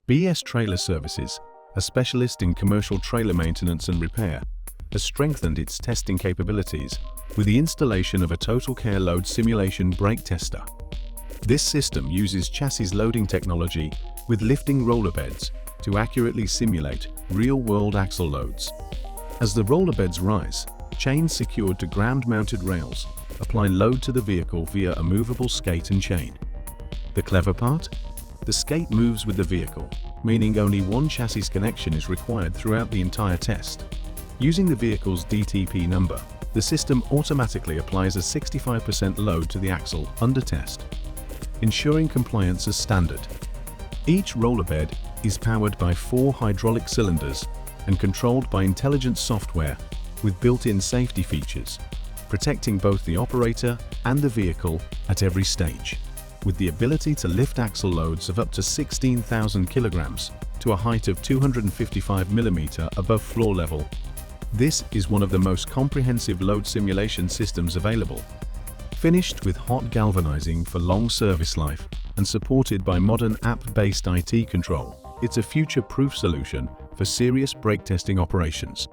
BS Trailer Services, a specialist in commercial trailer maintenance and repair, has strengthened its testing capabilities with the installation of a Totalkare load simulation brake tester. This system uses chassis loading technology with lifting roller beds to accurately simulate real-world axle loads. As the roller beds rise, chains secured to ground-mounted rails apply load to the vehicle via a movable skate and chain. The clever part? The skate moves with the vehicle, meaning only one chassis connection is required throughout the entire test. Using the vehicle's DTP number, the system automatically applies a 65% load to the axle under test, ensuring compliance as standard. Each roller bed is powered by 4 hydraulic cylinders and controlled by intelligent software with built-in safety features, protecting both the operator and the vehicle at every stage, with the ability to lift axle loads of up to 16,000 kilograms to a height of 255 mm above floor level. This is one of the most comprehensive load simulation systems available. Finished with hot galvanizing for long service life and supported by modern app-based IT control, it's a future-proof solution for serious brake testing operations.